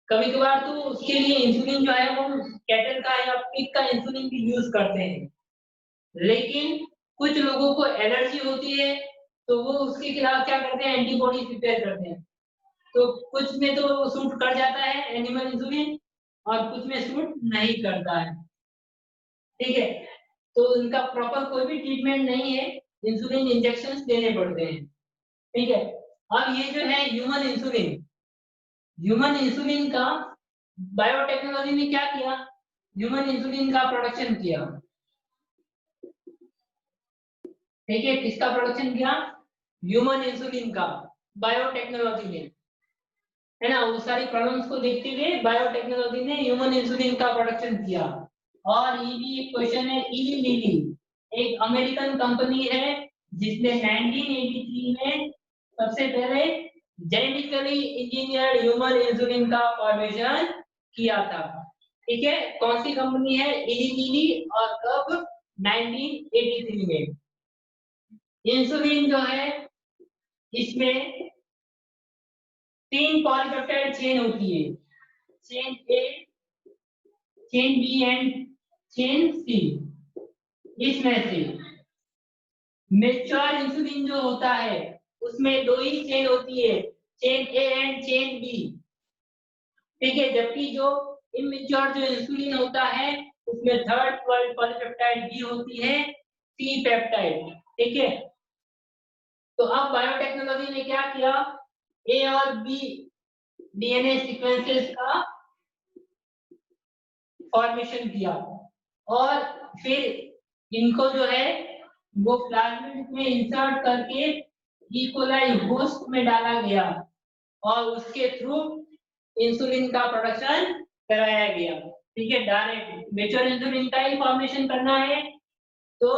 Speaker 1: कभी कभार तो उसके लिए इंसुलिन जो है वो कैटल का या पिग का इंसुलिन भी यूज करते हैं, लेकिन कुछ लोगों को एलर्जी होती है तो वो उसके खिलाफ क्या करते हैं, एंटीबॉडी प्रिपेयर करते हैं। तो कुछ में तो सूट कर जाता है एनिमल इंसुलिन और कुछ में सूट नहीं करता है, ठीक है। तो उनका प्रॉपर कोई भी ट्रीटमेंट नहीं है, इंसुलिन इंजेक्शन देने पड़ते हैं, ठीक है। अब ये जो है ह्यूमन इंसुलिन, ह्यूमन इंसुलिन का बायोटेक्नोलॉजी ने क्या किया, ह्यूमन इंसुलिन का प्रोडक्शन किया, ठीक है। किसका प्रोडक्शन किया, ह्यूमन इंसुलिन का, बायोटेक्नोलॉजी ने, है ना। वो सारी प्रॉब्लम्स को देखते हुए बायोटेक्नोलॉजी ने ह्यूमन इंसुलिन का प्रोडक्शन किया। और ये भी एक क्वेश्चन है, इली लिली एक अमेरिकन कंपनी है जिसने 1983 में सबसे पहले जेनेटिकली इंजीनियर्ड ह्यूमन इंसुलिन का फॉर्मेशन किया था, ठीक है। कौन सी कंपनी है, इली लिली, और कब, 1983 में। इंसुलिन जो है इसमें 3 पॉलीपेप्टाइड चेन होती है, chain A, chain B and chain C. इसमें से मैच्योर इंसुलिन जो होता है उसमें 2 ही चेन होती है, chain A and chain B, ठीक है। जबकि जो इमेच्योर जो इंसुलिन होता है उसमें थर्ड पॉलीपेप्टाइड बी होती है, सी पेप्टाइड, ठीक है। तो अब बायोटेक्नोलॉजी ने क्या किया, ए और बी डीएनए सीक्वेंसेस का फॉर्मेशन किया और फिर इनको जो है वो प्लाज्मिड में इंसर्ट करके ई कोलाई होस्ट में डाला गया और उसके थ्रू इंसुलिन का प्रोडक्शन कराया गया, ठीक है। डायरेक्ट मैच्योर इंसुलिन का ही फॉर्मेशन करना है तो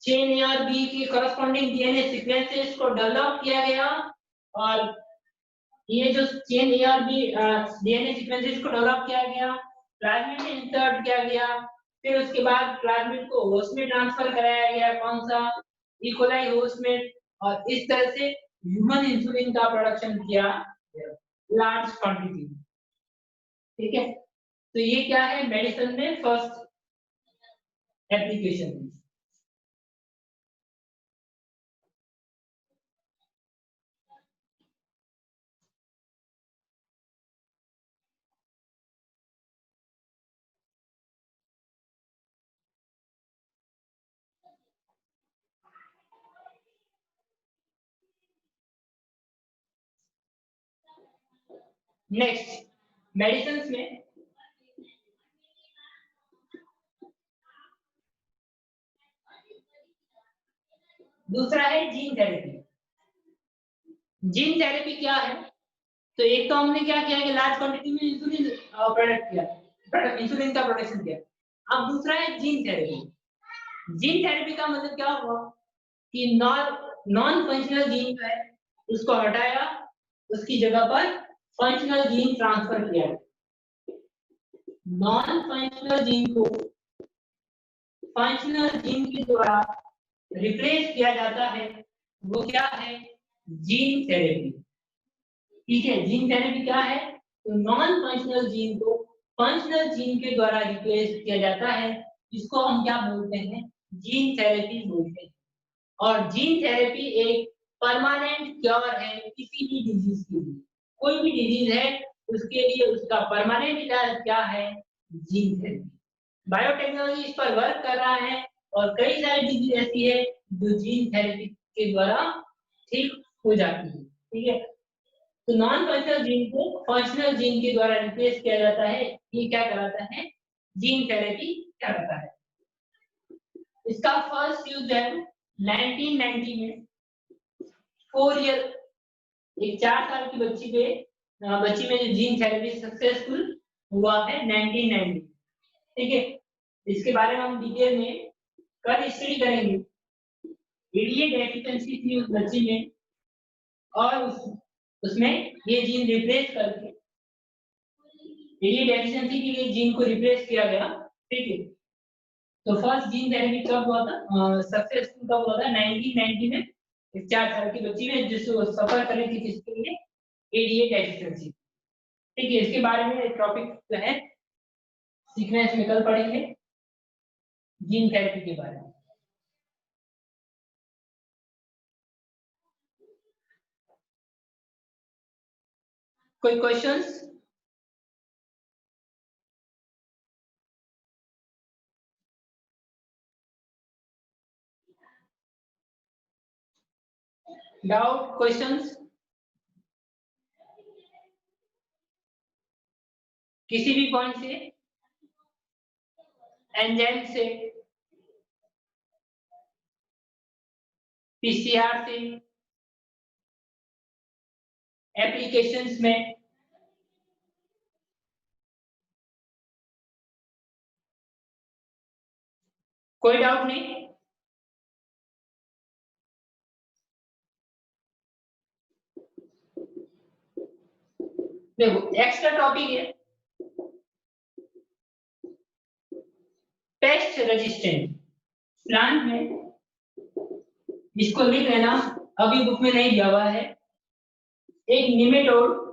Speaker 1: चेन ए और बी की करस्पॉन्डिंग डीएनए सीक्वेंसेस को डेवलप किया गया और ये जो चेन ए और बी डीएनए सीक्वेंसेस को डेवलप किया गया, प्लाज्मिड में इंसर्ट किया गया, फिर उसके बाद प्लाज्मिड को होस्ट में ट्रांसफर कराया गया, कौन सा, ई कोलाई होस्ट में, और इस तरह से ह्यूमन इंसुलिन का प्रोडक्शन किया लार्ज क्वांटिटी, ठीक है। तो ये क्या है, मेडिसिन में फर्स्ट एप्लीकेशन। नेक्स्ट मेडिसिन में दूसरा है जीन थेरेपी। जीन थेरेपी क्या है, तो एक तो हमने क्या किया कि लार्ज क्वांटिटी में इंसुलिन प्रोडक्ट किया, इंसुलिन का प्रोडक्शन किया। अब दूसरा है जीन थेरेपी। जीन थेरेपी का मतलब क्या हुआ कि नॉन फंक्शनल जीन जो है उसको हटाया, उसकी जगह पर फंक्शनल जीन ट्रांसफर किया। नॉन फंक्शनल जीन को फंक्शनल जीन के द्वारा रिप्लेस किया जाता है, वो क्या है, जीन थेरेपी, ठीक है। जीन थेरेपी क्या है, तो नॉन फंक्शनल जीन को फंक्शनल जीन के द्वारा रिप्लेस किया जाता है, इसको हम क्या बोलते हैं, जीन थेरेपी बोलते हैं। और जीन थेरेपी एक परमानेंट क्योर है किसी भी डिजीज के लिए, कोई भी डिजीज है उसके लिए उसका परमानेंट इलाज क्या है, जीन थेरेपी। बायोटेक्नोलॉजी इस पर वर्क कर रहा है और कई सारी डिजीज ऐसी है जो जीन थेरेपी के द्वारा ठीक हो जाती है, ठीक है। तो नॉन फंक्शनल जीन को फंक्शनल जीन के द्वारा रिप्लेस किया जाता है, ये क्या कराता है, जीन थेरेपी क्या करता है। इसका फर्स्ट यूज है 1990 में 4 ईयर एक 4 साल की बच्ची में जो जीन थेरेपी सक्सेसफुल हुआ है 1990। ठीक है, इसके बारे में हम डिटेल में कल स्टडी करेंगे। एडीए डेफिशिएंसी थी उस बच्ची में और उसमें ये जीन रिप्लेस करके एडीए डेफिशिएंसी के लिए जीन को रिप्लेस किया गया। ठीक है, तो फर्स्ट जीन थेरेपी कब हुआ था, सक्सेसफुल कब हुआ था 1990 में एक 4 साल की बच्ची में जिसको सफर कर रही थी किसके लिए, एडीए डेफिशिएंसी। ठीक है, इसके बारे में एक टॉपिक जो है सीखने इसमें कल पढ़ेंगे जीन थेरेपी के बारे में। कोई क्वेश्चंस? डाउट, क्वेश्चंस किसी भी पॉइंट से, एंजाइम से, पीसीआर से, एप्लीकेशंस में, कोई डाउट नहीं? देखो एक्स्ट्रा टॉपिक है पेस्ट रेजिस्टेंट प्लांट में, इसको लिख लेना, अभी बुक में नहीं दिया हुआ है। एक निमेटोड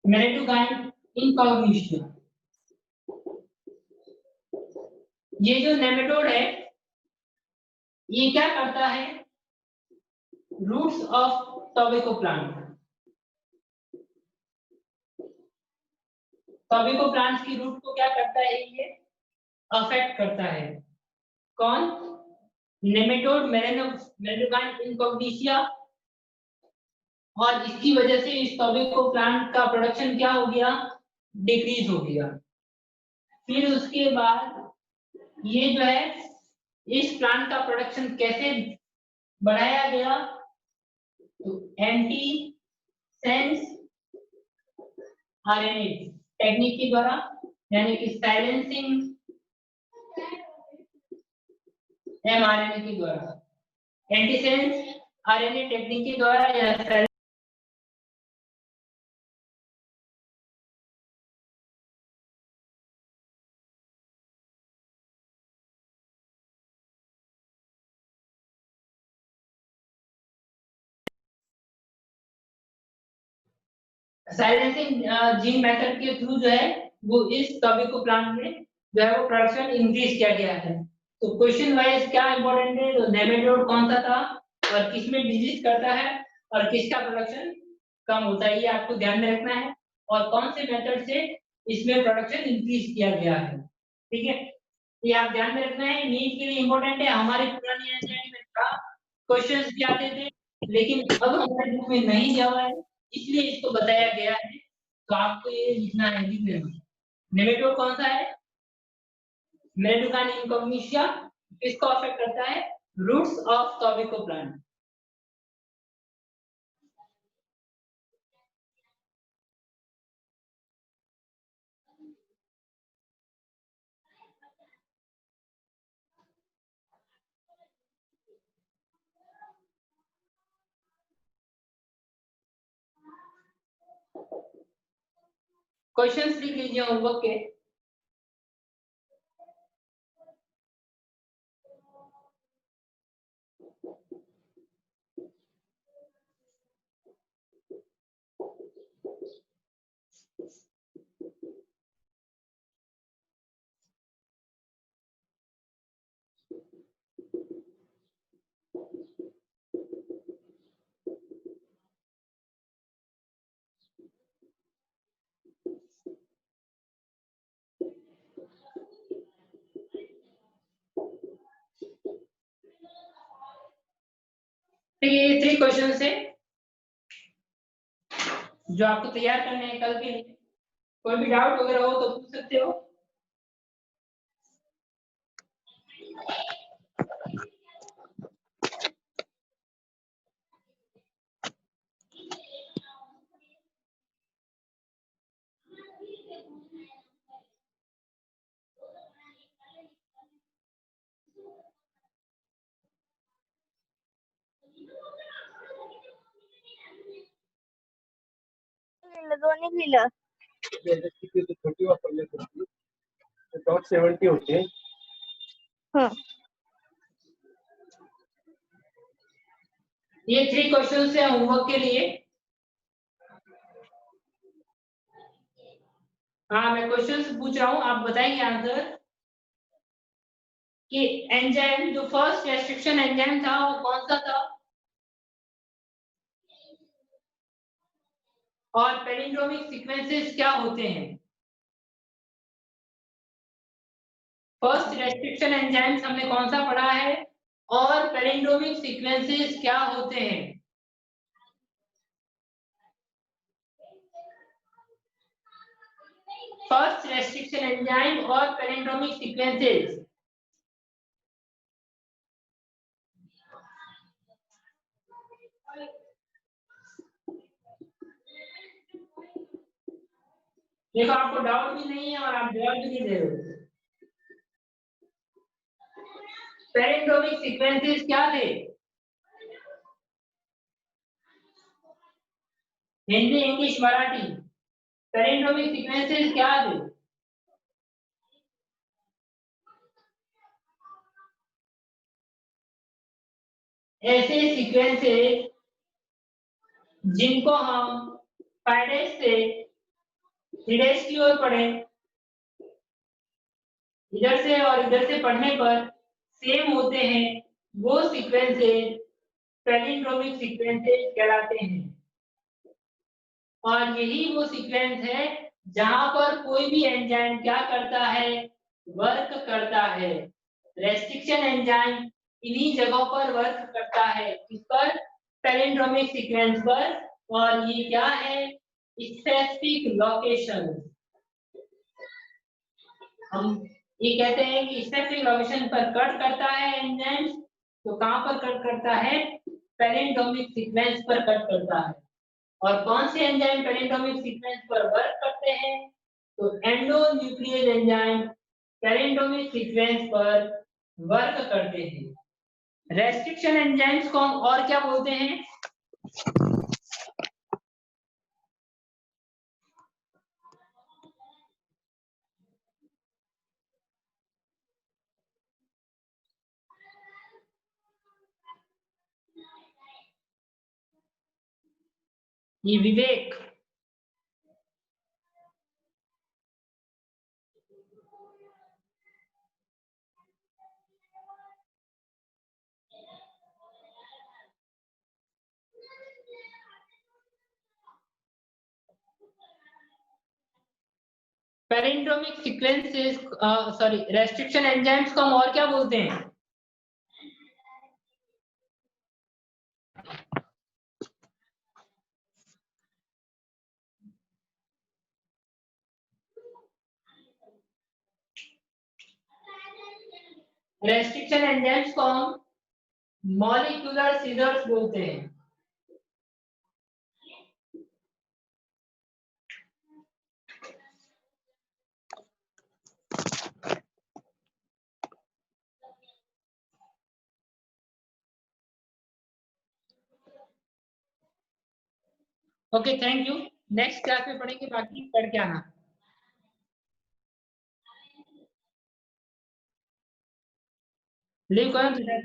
Speaker 1: मेलेटोगाइन इनकॉग्निशिया, ये जो नेमेटोड है ये क्या करता है, roots of tobacco plant, tobacco plants की रूट को क्या करता है, ये अफेक्ट करता है। कौन? नेमेटोड मेलेटोगाइन इनकॉग्निशिया, और इसकी वजह से इस टोबैको प्लांट का प्रोडक्शन क्या हो गया, डिक्रीज हो गया। फिर उसके बाद ये जो है इस प्लांट का प्रोडक्शन कैसे बढ़ाया गया, तो एंटी सेंस आरएनए टेक्निक के द्वारा, यानी कि साइलेंसिंग एमआरएनए के द्वारा, एंटी सेंस आरएनए टेक्निक के द्वारा या साइलेंसिंग जीन मेथड के थ्रू जो है वो इस टोबैको प्लांट में जो है वो प्रोडक्शन इंक्रीज किया गया है। तो क्वेश्चन वाइज क्या इंपॉर्टेंट है, तो नेमेटोड कौन सा था और किस में डिजीज करता है और किसका प्रोडक्शन कम होता है, ये आपको ध्यान में रखना है, और कौन से मेथड से इसमें प्रोडक्शन इंक्रीज किया गया है। ठीक है, ये आप ध्यान में रखना है, नीट के लिए इंपॉर्टेंट है। हमारी पुरानी एनसीईआरटी में था, क्वेश्चंस भी आते थे, लेकिन अब हमारे बुक में नहीं दिया हुआ है इसलिए इसको बताया गया है। तो आपको ये लिखना है, लिख लेना। नेमेटोड कौन सा है, मेलेटोगाइन इनकॉग्निशिया, किसको अफेक्ट करता है, roots of tobacco plant. Questions लिख लीजिए होमवर्क के। ठीक है, ये 3 क्वेश्चंस है। जो आपको तैयार करने हैं कल के लिए। कोई भी डाउट वगैरह हो तो पूछ सकते हो।
Speaker 2: दोन्ही लिहिलं.
Speaker 3: किती छोटी वापरली होती .70 होते.
Speaker 1: ये 3 क्वेश्चन है होमवर्क के लिए। हाँ मैं क्वेश्चन पूछ रहा हूँ, आप बताएंगे आंसर कि एंजाइम जो फर्स्ट रेस्ट्रिक्शन एंजाइम था वो कौन सा था, और पैलिंड्रोमिक सीक्वेंसेस क्या होते हैं। फर्स्ट रेस्ट्रिक्शन एंजाइम्स हमने कौन सा पढ़ा है, और पैलिंड्रोमिक सीक्वेंसेस क्या होते हैं। फर्स्ट रेस्ट्रिक्शन एंजाइम और पैलिंड्रोमिक सीक्वेंसेस। देखो आपको डाउट भी नहीं है और आप जवाब भी नहीं दे रहे हो। पैलिंड्रोमिक सीक्वेंसेस क्या थे, Hindi English Marathi. Palindromic sequences क्या थे, ऐसे सीक्वेंसेस जिनको हम 5 से 3 की ओर पढ़े, इधर से और इधर से पढ़ने पर सेम होते हैं, वो सीक्वेंसेस पैलिंड्रोमिक सीक्वेंसेस कहलाते हैं। और यही वो सीक्वेंस है जहां पर कोई भी एंजाइम क्या करता है, वर्क करता है। रेस्ट्रिक्शन एंजाइम इन्हीं जगहों पर वर्क करता है, इस पर पैलिंड्रोमिक सीक्वेंस पर। और ये क्या है, स्पेसिफिक लोकेशन। हम ये कहते हैं कि स्पेसिफिक लोकेशन पर कट करता है एंजाइम, तो कहां पर कट करता है, पैलिंड्रोमिक सीक्वेंस पर कट करता है। और कौन से एंजाइम पैलिंड्रोमिक सीक्वेंस पर वर्क करते हैं, तो एंडोन्यूक्लियस एंजाइम पैलिंड्रोमिक सीक्वेंस पर वर्क करते हैं। रेस्ट्रिक्शन एंजाइम्स को हम और क्या बोलते हैं, ये Vivek palindromic sequences sorry restriction enzymes को हम और क्या बोलते हैं, रेस्ट्रिक्शन एंजाइम्स को हम मॉलिक्यूलर सीजर्स बोलते हैं। Okay thank you, next class में पढ़ेंगे, बाकी पढ़ के आना। लीव कौन तुझे